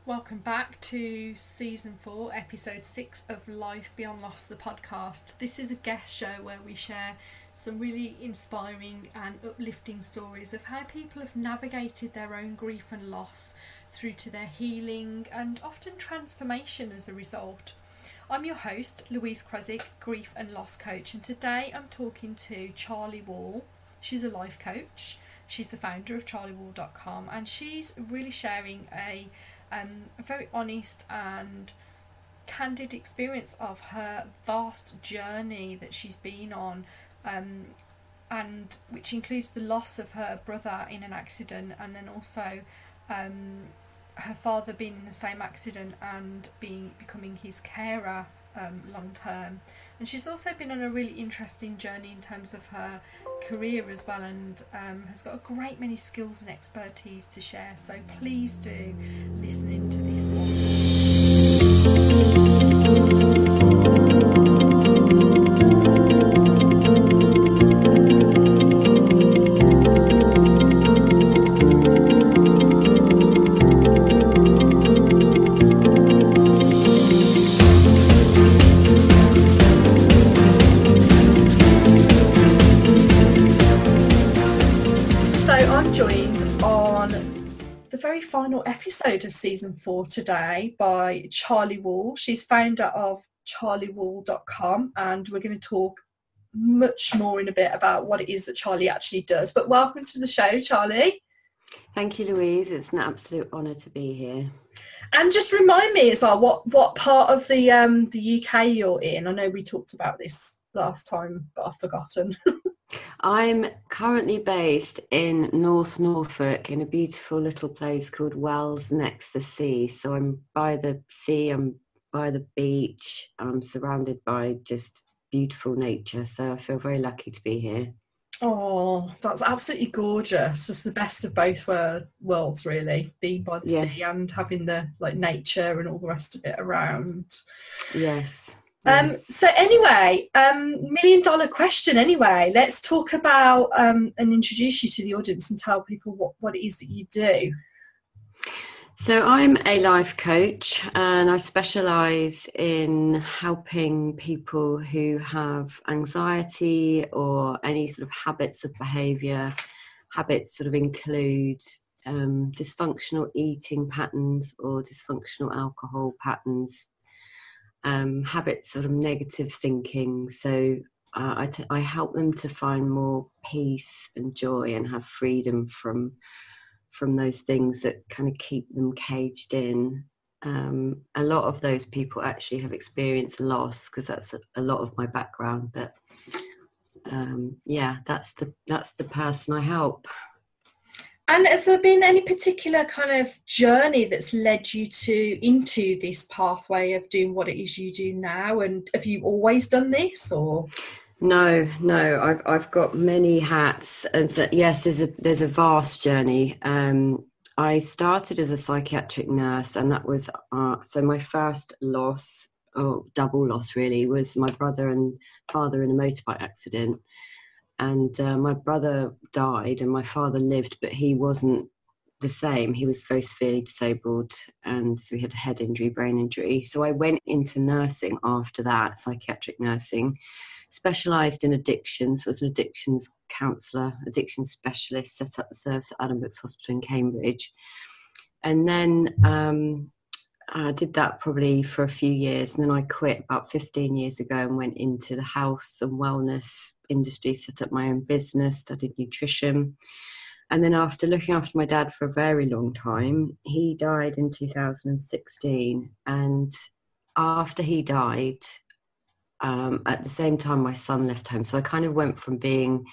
Welcome back to season 4, episode 6 of Life Beyond Loss, the podcast. This is a guest show where we share some really inspiring and uplifting stories of how people have navigated their own grief and loss through to their healing and often transformation as a result. I'm your host, Louise Krasick, grief and loss coach, and today I'm talking to Charli Wall. She's a life coach. She's the founder of charliwall.com, and she's really sharing a very honest and candid experience of her vast journey that she's been on, and which includes the loss of her brother in an accident, and then also her father being in the same accident and becoming his carer long term. And she's also been on a really interesting journey in terms of her career as well, and has got a great many skills and expertise to share. So please do listen into this one. Final episode of season 4 today by Charli Wall. She's founder of charliwall.com, and we're going to talk much more in a bit about what it is that Charli actually does. But welcome to the show, Charli. Thank you, Louise. It's an absolute honour to be here. And just remind me as well what part of the UK you're in. I know we talked about this last time, but I've forgotten. I'm currently based in North Norfolk in a beautiful little place called Wells next to the sea. So I'm by the sea, I'm by the beach, I'm surrounded by just beautiful nature. So I feel very lucky to be here. Oh, that's absolutely gorgeous. Just the best of both worlds, really. Being by the sea and having the nature and all the rest of it around. Yes. So anyway, $1 million question anyway. Let's talk about and introduce you to the audience and tell people what it is that you do. So I'm a life coach, and I specialise in helping people who have anxiety or any sort of habits of behaviour. Habits sort of include dysfunctional eating patterns or dysfunctional alcohol patterns. Habits, sort of negative thinking. So I help them to find more peace and joy and have freedom from those things that kind of keep them caged in. A lot of those people actually have experienced loss, because that's a lot of my background. But that's the person I help. And has there been any particular kind of journey that's led you into this pathway of doing what it is you do now? And have you always done this, or? No, I've got many hats, and so yes, there's a vast journey. I started as a psychiatric nurse, and that was so my first loss, or double loss really, was my brother and father in a motorbike accident. And my brother died and my father lived, but he wasn't the same. He was very severely disabled, and so he had a head injury, brain injury. So I went into nursing after that, psychiatric nursing, specialised in addiction. So I was an addictions counsellor, addiction specialist, set up the service at Adam Brooks Hospital in Cambridge. And then I did that probably for a few years, and then I quit about 15 years ago and went into the health and wellness industry, set up my own business, studied nutrition. And then after looking after my dad for a very long time, he died in 2016. And after he died, at the same time my son left home. So I kind of went from being,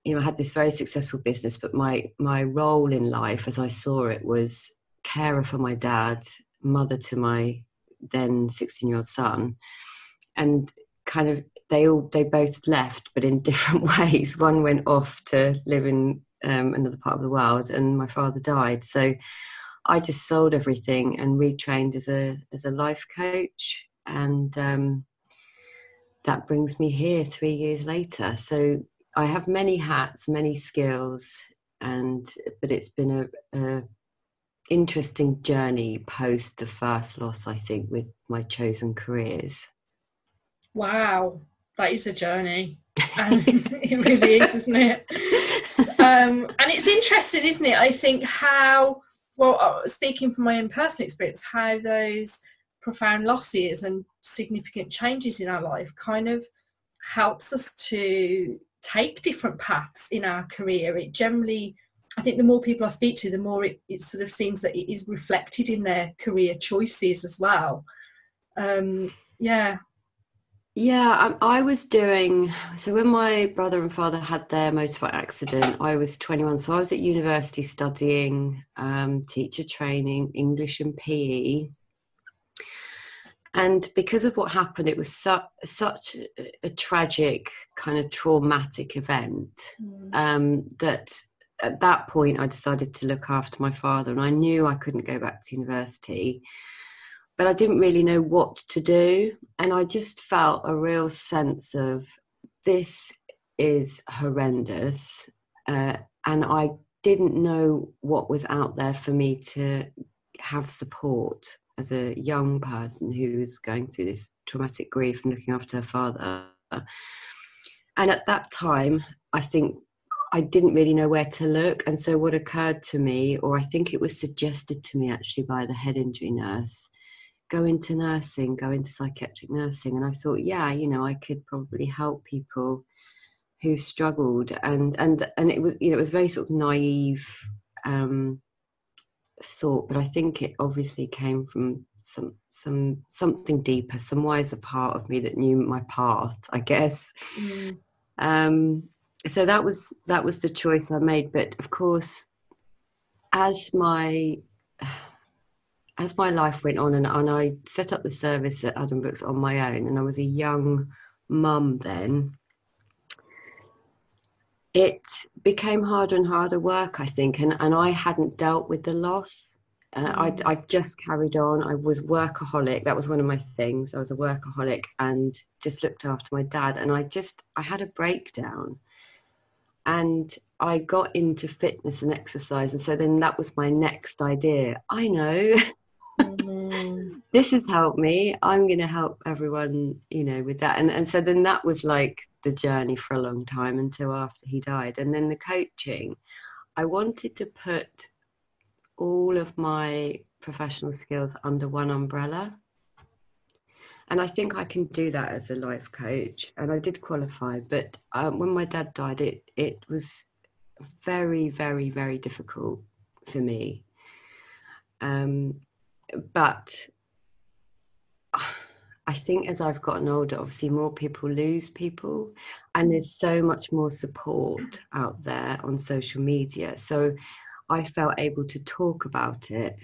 I had this very successful business, but my role in life as I saw it was carer for my dad, mother to my then 16-year-old son, and kind of they both left, but in different ways. One went off to live in another part of the world, and my father died. So I just sold everything and retrained as a life coach, and that brings me here 3 years later. So I have many hats, many skills, but it's been a interesting journey post the first loss, I think, with my chosen careers. Wow, that is a journey. It really is, isn't it? And it's interesting, isn't it? I think how, well, speaking from my own personal experience, how those profound losses and significant changes in our life kind of helps us to take different paths in our career. It generally, I think the more people I speak to, the more it sort of seems that it is reflected in their career choices as well. Yeah. Yeah, I was doing, so when my brother and father had their motorbike accident, I was 21. So I was at university studying teacher training, English and PE. And because of what happened, it was such a tragic, kind of traumatic event that at that point I decided to look after my father. And I knew I couldn't go back to university, but I didn't really know what to do. And I just felt a real sense of, this is horrendous. And I didn't know what was out there for me to have support as a young person who was going through this traumatic grief and looking after her father. And at that time, I think I didn't really know where to look. And so what occurred to me, or I think it was suggested to me actually by the head injury nurse, go into nursing, go into psychiatric nursing. And I thought, yeah, you know, I could probably help people who struggled. And it was, you know, it was very sort of naive thought, but I think it obviously came from something deeper, some wiser part of me that knew my path, I guess. So that was the choice I made. But of course, as my life went on, and I set up the service at Adam Books on my own, and I was a young mum then, it became harder and harder work, I think, and I hadn't dealt with the loss. I just carried on. I was workaholic. That was one of my things. I was a workaholic and just looked after my dad. And I had a breakdown. And I got into fitness and exercise. And so then that was my next idea. I know. This has helped me. I'm going to help everyone, you know, with that. And so then that was like the journey for a long time until after he died. And then the coaching, I wanted to put all of my professional skills under one umbrella. And I think I can do that as a life coach. And I did qualify. But when my dad died, it was very, very, very difficult for me. But I think as I've gotten older, obviously more people lose people, and there's so much more support out there on social media. So I felt able to talk about it,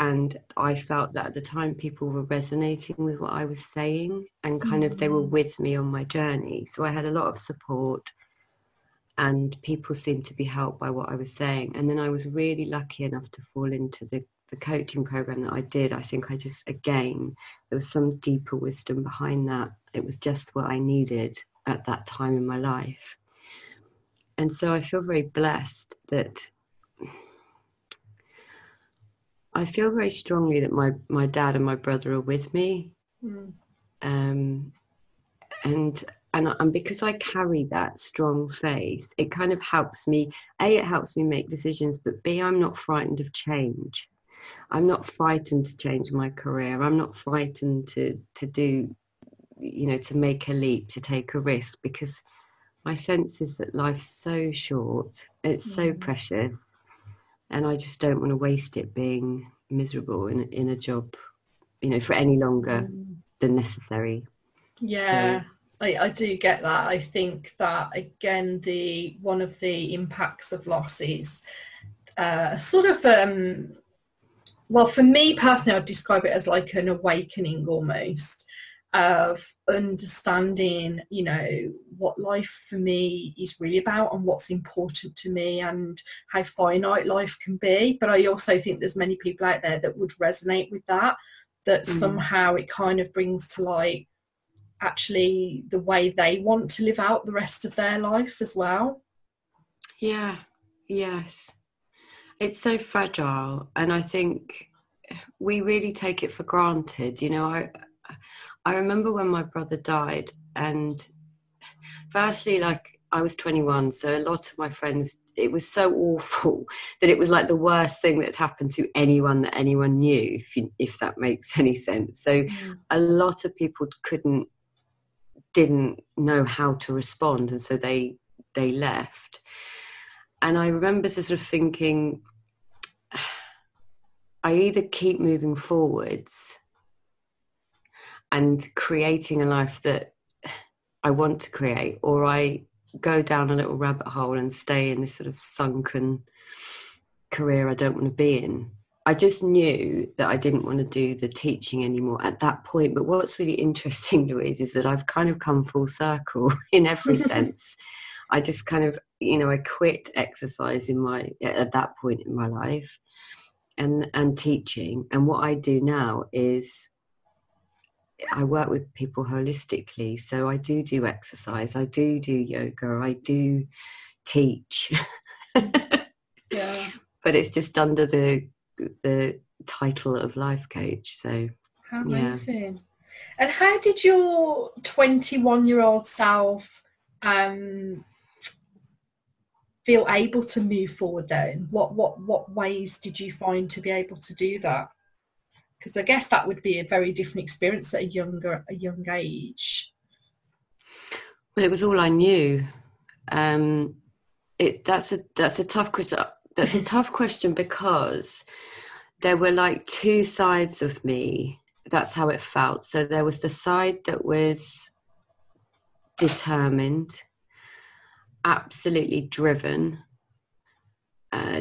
and I felt that at the time people were resonating with what I was saying, and kind of they were with me on my journey. So I had a lot of support, and people seemed to be helped by what I was saying. And then I was really lucky enough to fall into the coaching program that I did. I think there was some deeper wisdom behind that. It was just what I needed at that time in my life. And so I feel very blessed that I feel very strongly that my dad and my brother are with me. And because I carry that strong faith, it kind of helps me. A, it helps me make decisions, but B, I'm not frightened of change. I'm not frightened to change my career. I'm not frightened to do, you know, to make a leap, to take a risk, because my sense is that life's so short, it's so precious, and I just don't want to waste it being miserable in a job, you know, for any longer than necessary. Yeah. So, I do get that. I think that, again, one of the impacts of loss is sort of well, for me personally, I'd describe it as like an awakening almost, of understanding, you know, what life for me is really about and what's important to me and how finite life can be. But I also think there's many people out there that would resonate with that somehow it kind of brings to light actually the way they want to live out the rest of their life as well. Yeah, yes. It's so fragile, and I think we really take it for granted. You know, I remember when my brother died, and firstly, like, I was 21, so a lot of my friends, it was so awful that it was like the worst thing that had happened to anyone that anyone knew, if that makes any sense. So a lot of people didn't know how to respond, and so they left. And I remember sort of thinking, I either keep moving forwards and creating a life that I want to create, or I go down a little rabbit hole and stay in this sort of sunken career I don't want to be in. I just knew that I didn't want to do the teaching anymore at that point. But what's really interesting, Louise, is that I've kind of come full circle in every sense. I just kind of, I quit exercise at that point in my life and teaching. And what I do now is I work with people holistically. So I do exercise, I do yoga, I do teach. Yeah. But it's just under the title of life coach. So how amazing. And how did your 21-year-old self feel able to move forward then? What ways did you find to be able to do that? Because I guess that would be a very different experience at a young age. Well, it was all I knew. That's a tough question. That's a tough question because there were like two sides of me. That's how it felt. So there was the side that was determined, absolutely driven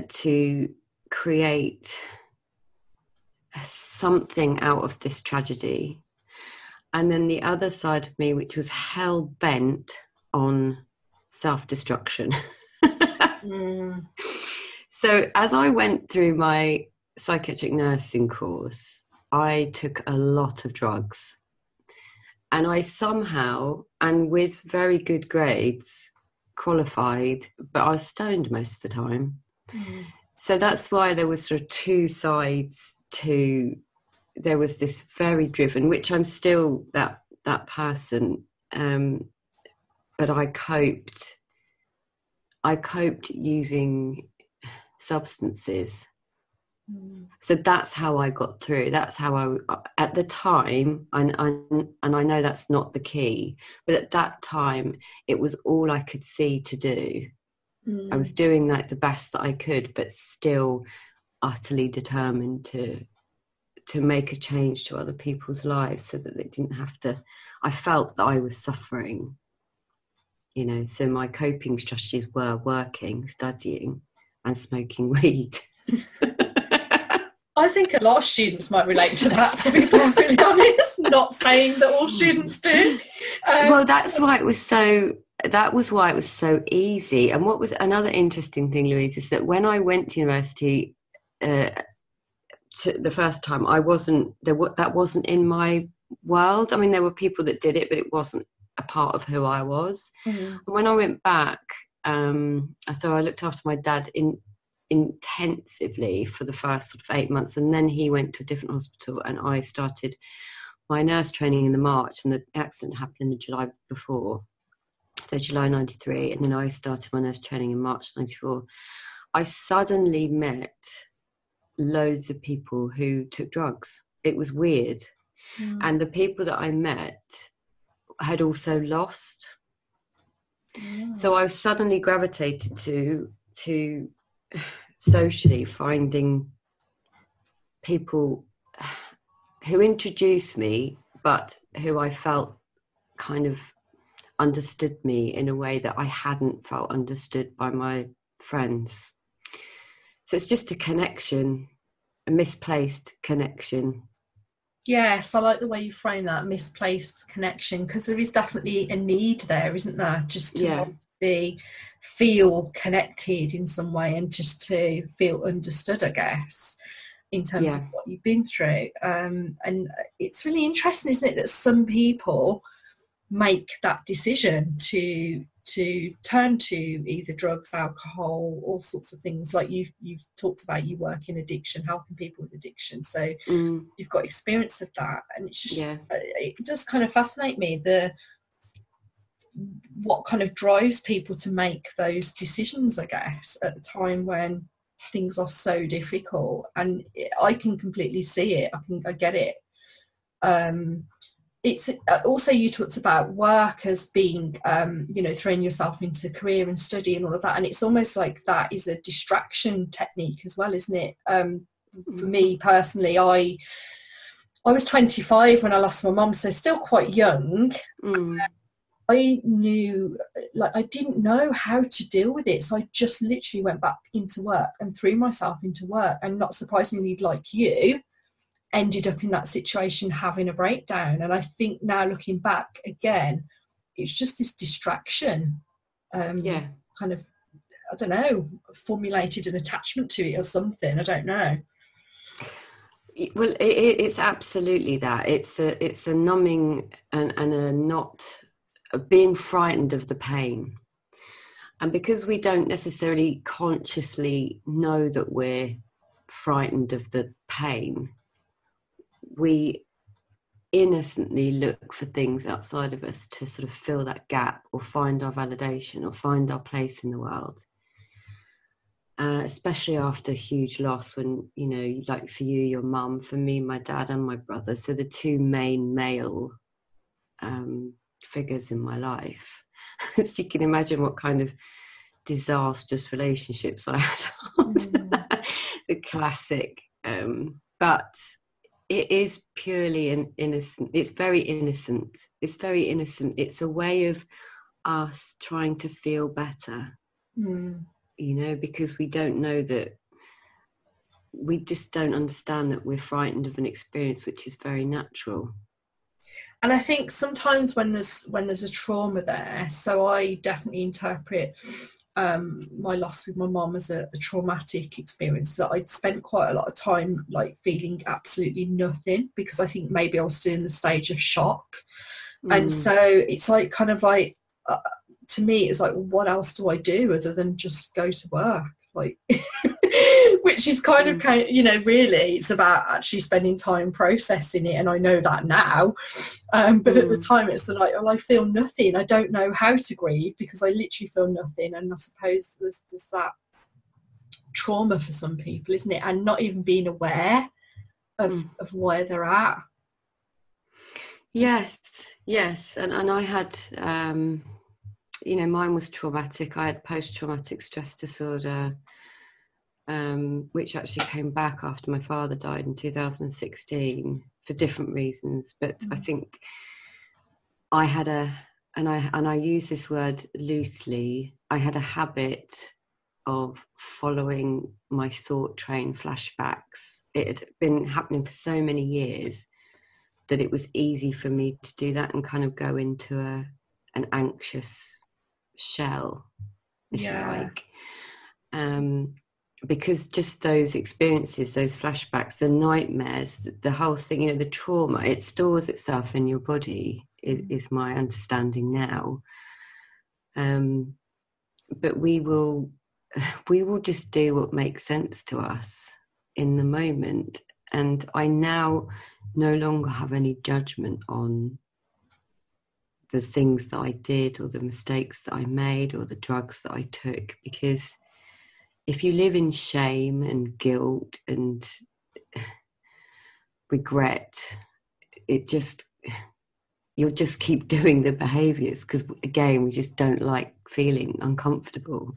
to create something out of this tragedy. And then the other side of me, which was hell-bent on self-destruction. So as I went through my psychiatric nursing course, I took a lot of drugs. And I somehow, and with very good grades, qualified, but I was stoned most of the time. So that's why there was sort of two sides to, there was this very driven, which I'm still that person, but I coped using substances. So that's how I got through. That's how I, at the time, and I know that's not the key, but at that time, it was all I could see to do. I was doing like the best that I could, but still utterly determined to make a change to other people's lives so that they didn't have to. I felt that I was suffering, so my coping strategies were working, studying, and smoking weed. I think a lot of students might relate to that, to be perfectly honest. Not saying that all students do. Well, that was why it was so easy. And what was another interesting thing, Louise, is that when I went to university the first time, that wasn't in my world. I mean, there were people that did it, but it wasn't a part of who I was. And when I went back, so I looked after my dad intensively for the first sort of 8 months, and then he went to a different hospital, and I started my nurse training in the March, and the accident happened in the July before, so July 93, and then I started my nurse training in March 94. I suddenly met loads of people who took drugs. It was weird. And the people that I met had also lost. So I suddenly gravitated to socially finding people who introduced me, but who I felt kind of understood me in a way that I hadn't felt understood by my friends. So it's just a connection, a misplaced connection. Yes, I like the way you frame that, misplaced connection, because there is definitely a need there, isn't there? Just to want to feel connected in some way, and just to feel understood, I guess, in terms of what you've been through. And it's really interesting, isn't it, that some people make that decision to to turn to either drugs, alcohol, all sorts of things. Like you've talked about, you work in addiction, helping people with addiction, so you've got experience of that, and it's just it does kind of fascinate me what kind of drives people to make those decisions, I guess, at the time when things are so difficult. And I can completely see it. I get it. It's also, you talked about work as being, throwing yourself into career and study and all of that. And it's almost like that is a distraction technique as well, isn't it? For me personally, I was 25 when I lost my mum, so still quite young. I knew, I didn't know how to deal with it. So I just literally went back into work and threw myself into work. And not surprisingly, like you, ended up in that situation having a breakdown. And I think now looking back again, it's just this distraction. Kind of, I don't know, formulated an attachment to it or something. I don't know. Well, it's absolutely that. It's a numbing and a not being frightened of the pain. And because we don't necessarily consciously know that we're frightened of the pain, we innocently look for things outside of us to sort of fill that gap or find our validation or find our place in the world. Especially after huge loss, when, like for you, your mum, for me, my dad and my brother, so the two main male figures in my life. So you can imagine what kind of disastrous relationships I had after that. The classic. But it is purely an innocent. It's very innocent. It's a way of us trying to feel better. Because we don't know that, we just don't understand that we're frightened of an experience which is very natural. And I think sometimes when there's a trauma there, so I definitely interpret my loss with my mum as a traumatic experience, that I'd spent quite a lot of time feeling absolutely nothing, because I think maybe I was still in the stage of shock. And so it's kind of to me, it's what else do I do other than just go to work? Which is kind of, really, it's about actually spending time processing it. And I know that now. But at the time, it's I feel nothing. I don't know how to grieve because I literally feel nothing. And I suppose there's that trauma for some people, isn't it? And not even being aware of where they're at. Yes. And I had... mine was traumatic. I had post-traumatic stress disorder, which actually came back after my father died in 2016 for different reasons. But I think I had and I use this word loosely, I had a habit of following my thought train flashbacks. It had been happening for so many years that it was easy for me to do that and kind of go into an anxious shell, if you like, because just those experiences, those flashbacks, the nightmares, the whole thing, the trauma, it stores itself in your body, is my understanding now. But we will just do what makes sense to us in the moment. And I now no longer have any judgment on the things that I did or the mistakes that I made or the drugs that I took, because if you live in shame and guilt and regret, you'll just keep doing the behaviours, because again, we just don't like feeling uncomfortable.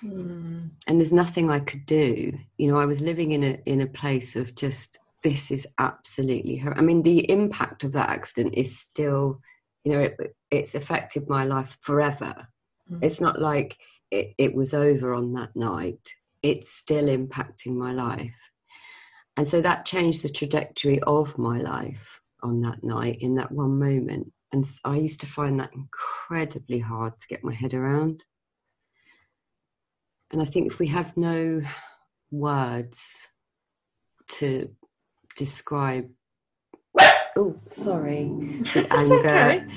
And there's nothing I could do. I was living in a place of just, this is absolutely her. I mean, the impact of that accident is still, it's affected my life forever. It's not like it was over on that night. It's still impacting my life. And so that changed the trajectory of my life on that night, in that one moment. And I used to find that incredibly hard to get my head around. And I think if we have no words to describe, the anger,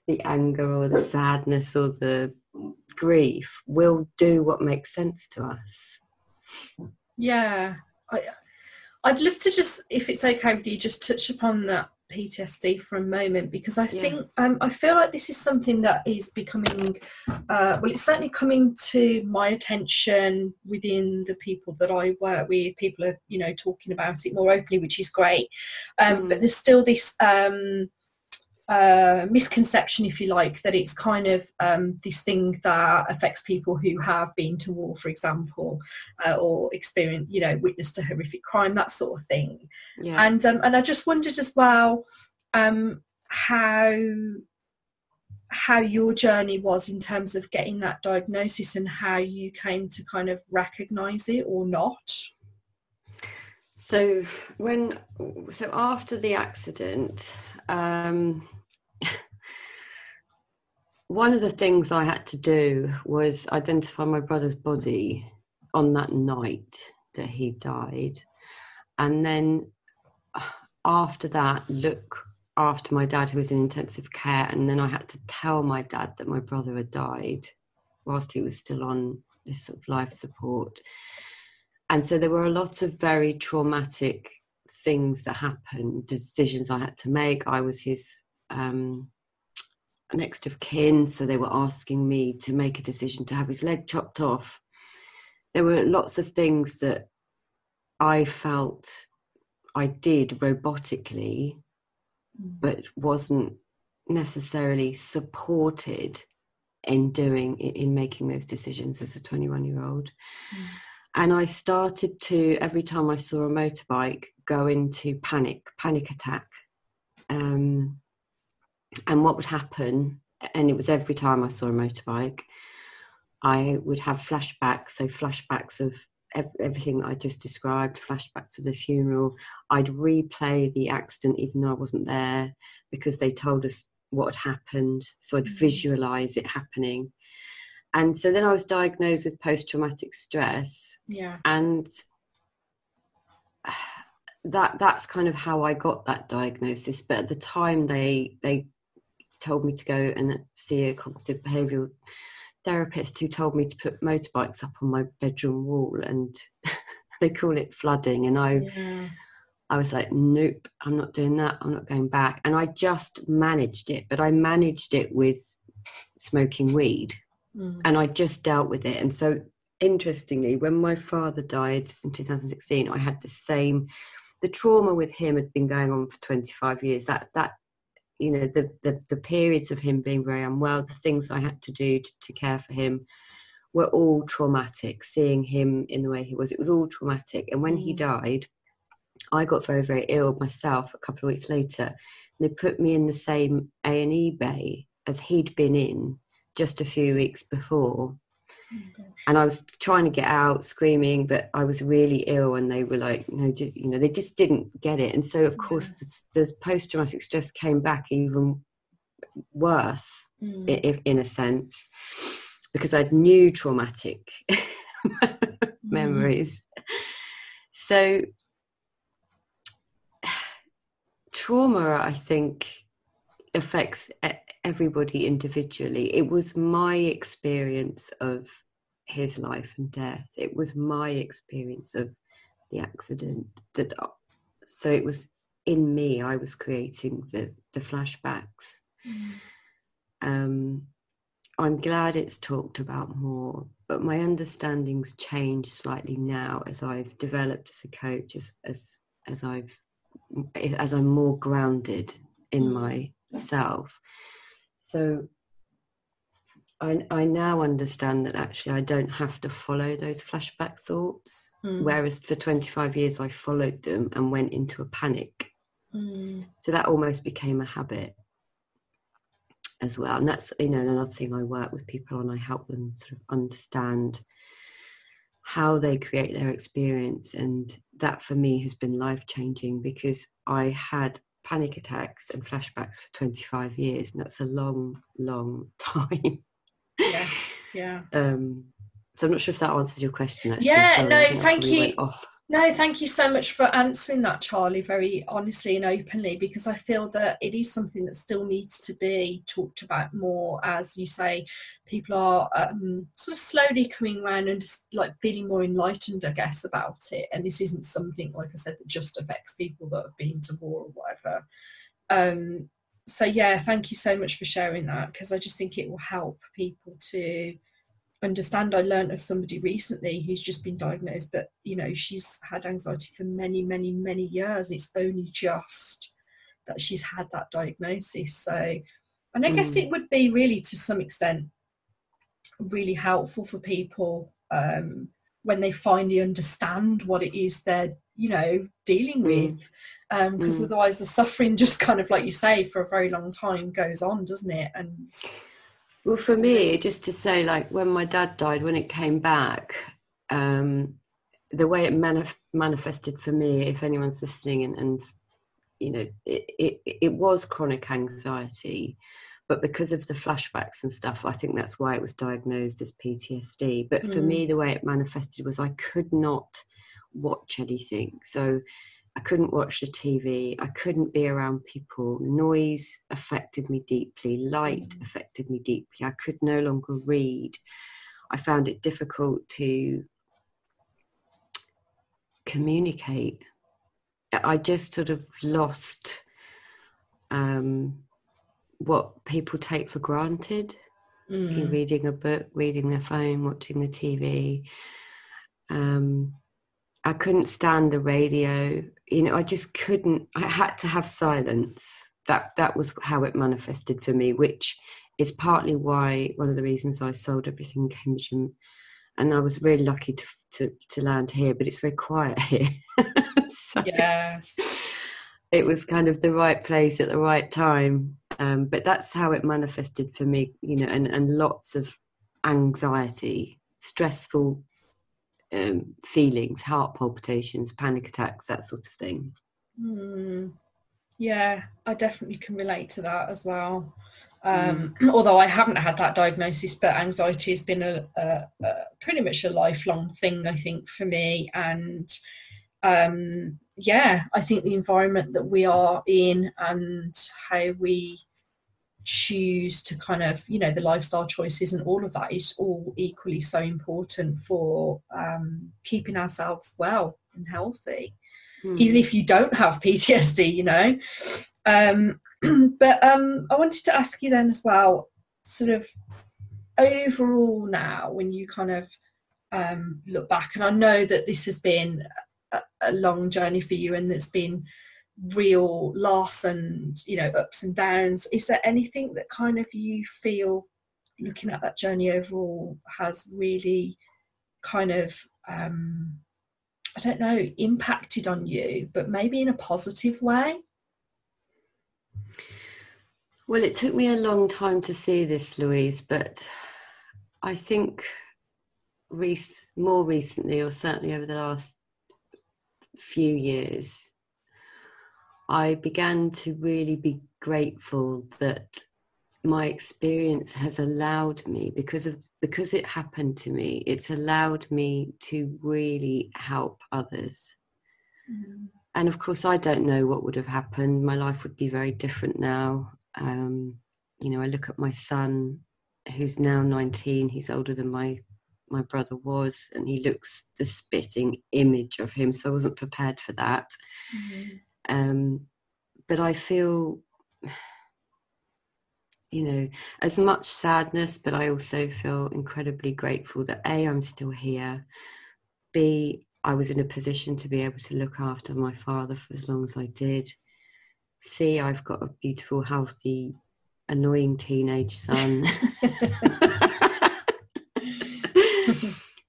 the anger or the sadness or the grief. We'll do what makes sense to us. Yeah. I'd love to just, if it's okay with you, just touch upon that PTSD for a moment, because I think I feel like this is something that is becoming well, it's certainly coming to my attention within the people that I work with. People are, you know, talking about it more openly, which is great, but there's still this misconception, if you like, that it's kind of this thing that affects people who have been to war, for example, or experienced, you know, witnessed a horrific crime, that sort of thing. And I just wondered as well how your journey was in terms of getting that diagnosis, and how you came to kind of recognise it or not. So after the accident, one of the things I had to do was identify my brother's body on that night that he died. And then after that, look after my dad, who was in intensive care. And then I had to tell my dad that my brother had died whilst he was still on this sort of life support. And so there were a lot of very traumatic things that happened, decisions I had to make. I was his next of kin, so they were asking me to make a decision to have his leg chopped off. There were lots of things that I felt I did robotically, but wasn't necessarily supported in making those decisions as a 21-year-old. And I started to, every time I saw a motorbike, go into panic attack. And what would happen, and it was every time I saw a motorbike, I would have flashbacks. So flashbacks of everything that I just described, flashbacks of the funeral. I'd replay the accident even though I wasn't there, because they told us what had happened. So I'd visualise it happening. And so then I was diagnosed with post-traumatic stress. Yeah. And that's kind of how I got that diagnosis. But at the time, they told me to go and see a cognitive behavioural therapist, who told me to put motorbikes up on my bedroom wall, and they call it flooding. And I was like, nope, I'm not doing that. I'm not going back. And I just managed it, but I managed it with smoking weed, and I just dealt with it. And so interestingly, when my father died in 2016, I had the trauma with him had been going on for 25 years. That you know, the periods of him being very unwell, the things I had to do to care for him were all traumatic. Seeing him in the way he was, it was all traumatic. And when he died, I got very, very ill myself a couple of weeks later. And they put me in the same A&E bay as he'd been in just a few weeks before. And I was trying to get out, screaming, but I was really ill, and they were like, no, you know, they just didn't get it. And so, of course, the post-traumatic stress came back even worse, in a sense, because I had new traumatic memories. So trauma, I think, affects everybody individually. It was my experience of his life and death. It was my experience of the accident so it was in me. I was creating the flashbacks. I'm glad it's talked about more, but my understanding's changed slightly now as I've developed as a coach, as I'm more grounded in myself. So I now understand that actually I don't have to follow those flashback thoughts, whereas for 25 years I followed them and went into a panic. So that almost became a habit as well. And that's, you know, another thing I work with people on. I help them sort of understand how they create their experience. And that for me has been life-changing, because I had panic attacks and flashbacks for 25 years, and that's a long, long time. Yeah. So I'm not sure if that answers your question, actually. Yeah, Sorry, no, I think thank you. No, thank you so much for answering that, Charlie, very honestly and openly, because I feel that it is something that still needs to be talked about more. As you say, people are sort of slowly coming around and just like feeling more enlightened, I guess, about it. And this isn't something, like I said, that just affects people that have been to war or whatever. So yeah, thank you so much for sharing that, because I just think it will help people to understand. I learned of somebody recently who's just been diagnosed, but she's had anxiety for many, many, many years. It's only just that she's had that diagnosis. So, and I guess it would be really, to some extent, really helpful for people when they finally understand what it is they're dealing with, because otherwise the suffering, just kind of like you say, for a very long time goes on, doesn't it? And well, for me, just to say, like, when my dad died, when it came back, the way it manifested for me, if anyone's listening, and it was chronic anxiety, but because of the flashbacks and stuff, I think that's why it was diagnosed as PTSD. But for me, the way it manifested was I could not watch anything. So I couldn't watch the TV. I couldn't be around people. Noise affected me deeply. Light affected me deeply. I could no longer read. I found it difficult to communicate. I just sort of lost what people take for granted. Reading a book, reading their phone, watching the TV. I couldn't stand the radio. I just couldn't. I had to have silence. That was how it manifested for me, which is partly why, one of the reasons I sold everything in Cambridge, and I was really lucky to land here, but it's very quiet here. So yeah, it was kind of the right place at the right time. But that's how it manifested for me, and lots of anxiety, stressful feelings, heart palpitations, panic attacks, that sort of thing. Yeah, I definitely can relate to that as well. Although I haven't had that diagnosis, but anxiety has been a pretty much a lifelong thing, I think, for me. And I think the environment that we are in and how we choose to kind of, the lifestyle choices and all of that is all equally so important for keeping ourselves well and healthy, even if you don't have PTSD, But I wanted to ask you then as well, sort of overall now, when you kind of look back, and I know that this has been a long journey for you, and there's been real loss and ups and downs. Is there anything that kind of you feel, looking at that journey overall, has really kind of I don't know, impacted on you, but maybe in a positive way? Well, it took me a long time to see this, Louise, but I think more recently, or certainly over the last few years, I began to really be grateful that my experience has allowed me, because it happened to me, it's allowed me to really help others. And of course, I don't know what would have happened. My life would be very different now. I look at my son, who's now 19. He's older than my brother was, and he looks the spitting image of him. So I wasn't prepared for that. But I feel, as much sadness, but I also feel incredibly grateful that A, I'm still here. B, I was in a position to be able to look after my father for as long as I did. C, I've got a beautiful, healthy, annoying teenage son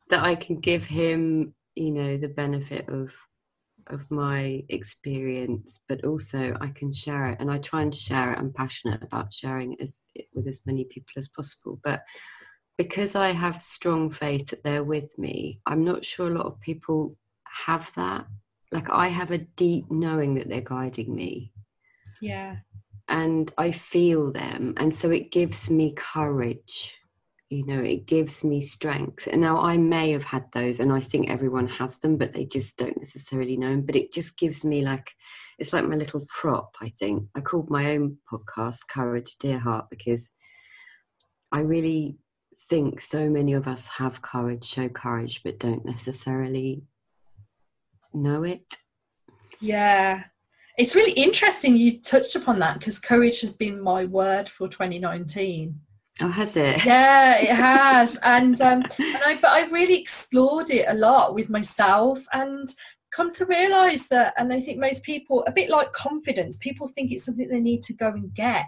that I can give him, the benefit of my experience, but also I can share it, and I try and share it. I'm passionate about sharing it with as many people as possible. But because I have strong faith that they're with me, I'm not sure a lot of people have that. Like, I have a deep knowing that they're guiding me. Yeah. And I feel them. And so it gives me courage You know, it gives me strength. And now I may have had those, and I think everyone has them, but they just don't necessarily know them. But it just gives me like, it's like my little prop, I think. I called my own podcast Courage Dear Heart because I really think so many of us have courage, show courage, but don't necessarily know it. Yeah. It's really interesting you touched upon that, because courage has been my word for 2019. Oh, has it? Yeah, it has. But I've really explored it a lot with myself and come to realise that, and I think most people, a bit like confidence, people think it's something they need to go and get.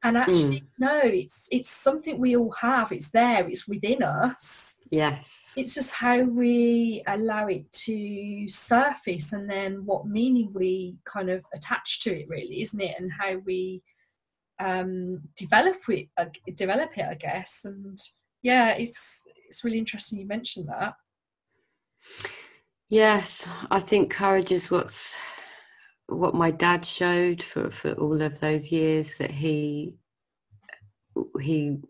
And actually, no, it's something we all have. It's there. It's within us. Yes. It's just how we allow it to surface, and then what meaning we kind of attach to it, really, isn't it? And how we develop it, I guess. And yeah, it's really interesting you mentioned that. Yes, I think courage is what my dad showed for all of those years that he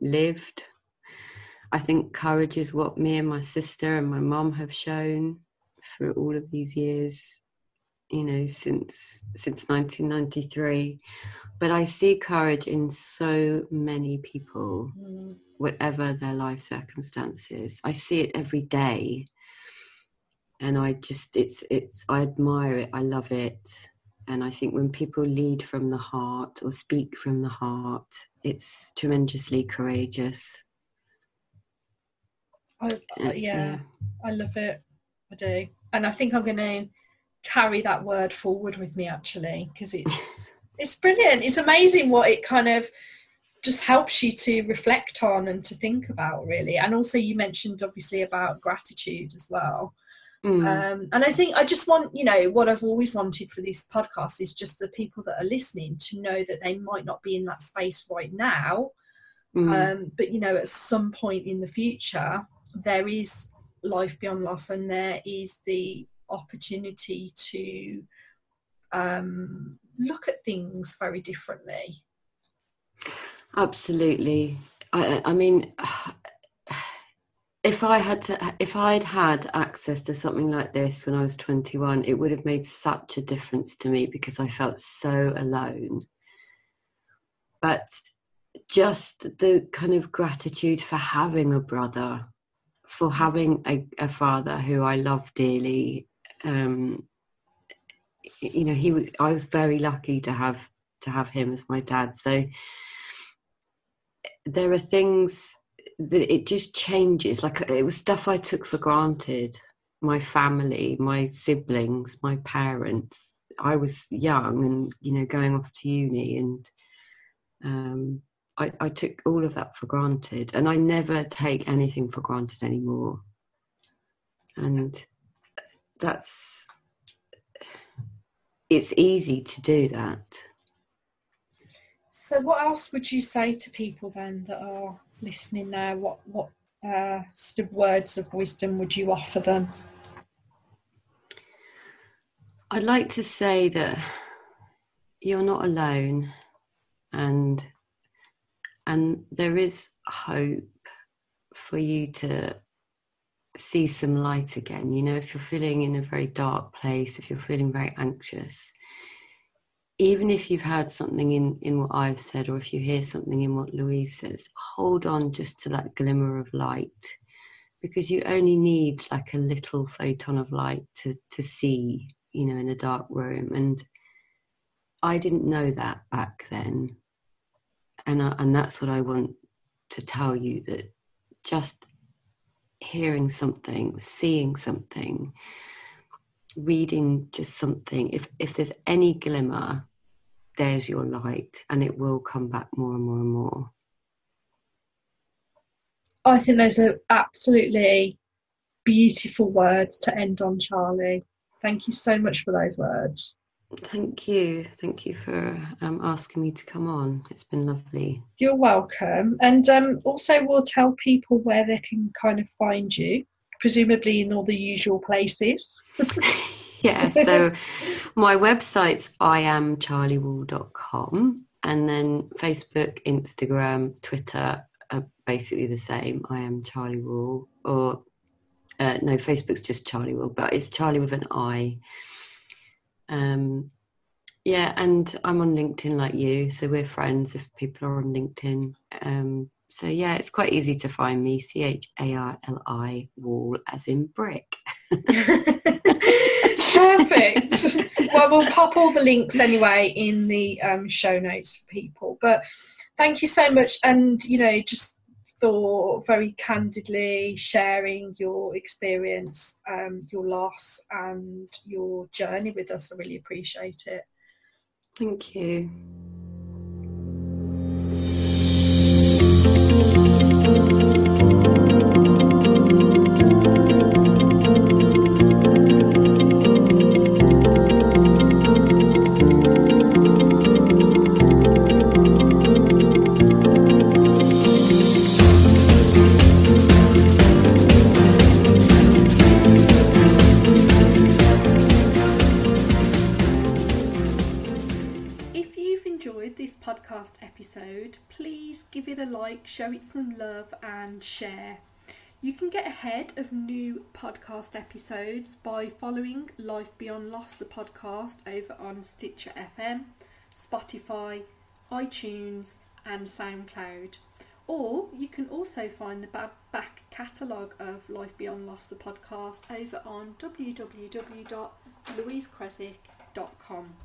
lived. I think courage is what me and my sister and my mum have shown for all of these years, you know, since 1993. But I see courage in so many people, whatever their life circumstances. I see it every day, and I admire it. I love it. And I think when people lead from the heart or speak from the heart, it's tremendously courageous. I love it. I do. And I think I'm going to carry that word forward with me, actually, because it's brilliant. It's amazing what it kind of just helps you to reflect on and to think about, really. And also you mentioned, obviously, about gratitude as well. And I think I just want, you know, what I've always wanted for this podcast is just the people that are listening to know that they might not be in that space right now. But, you know, at some point in the future, there is life beyond loss, and there is the opportunity to look at things very differently. Absolutely. I mean, if I'd had access to something like this when I was 21, it would have made such a difference to me, because I felt so alone. But just the kind of gratitude for having a brother, for having a father who I love dearly. You know, I was very lucky to have him as my dad. So there are things that it just changes. Like, it was stuff I took for granted. My family, my siblings, my parents. I was young and, you know, going off to uni, and I took all of that for granted, and I never take anything for granted anymore. And it's easy to do that. So what else would you say to people then that are listening now? What sort of words of wisdom would you offer them? I'd like to say that you're not alone, and there is hope for you to see some light again. You know, if you're feeling in a very dark place, if you're feeling very anxious, even if you've heard something in what I've said, or if you hear something in what Louise says, hold on just to that glimmer of light, because you only need like a little photon of light to see, you know, in a dark room. And I didn't know that back then. And that's what I want to tell you, that just hearing something, seeing something, reading just something, if there's any glimmer, there's your light, and it will come back more and more and more. I think those are absolutely beautiful words to end on, Charlie. Thank you so much for those words. Thank you for asking me to come on. It's been lovely. You're welcome. And also we'll tell people where they can kind of find you, presumably in all the usual places. Yeah, so my website's iamcharliwall.com, and then Facebook, Instagram, Twitter, basically the same. I am Charli Wall, or no, Facebook's just Charli Wall, but it's Charli with an I. Yeah, and I'm on LinkedIn like you, so we're friends if people are on LinkedIn. So yeah, it's quite easy to find me. CHARLI Wall, as in brick. Perfect. Well, we'll pop all the links anyway in the show notes for people. But thank you so much, and just for very candidly sharing your experience, your loss, and your journey with us. I really appreciate it. Thank you. This podcast episode, please give it a like, show it some love and share. You can get ahead of new podcast episodes by following Life Beyond Loss the podcast over on Stitcher FM, Spotify, iTunes and SoundCloud. Or you can also find the back catalogue of Life Beyond Loss the podcast over on www.louisekresick.com.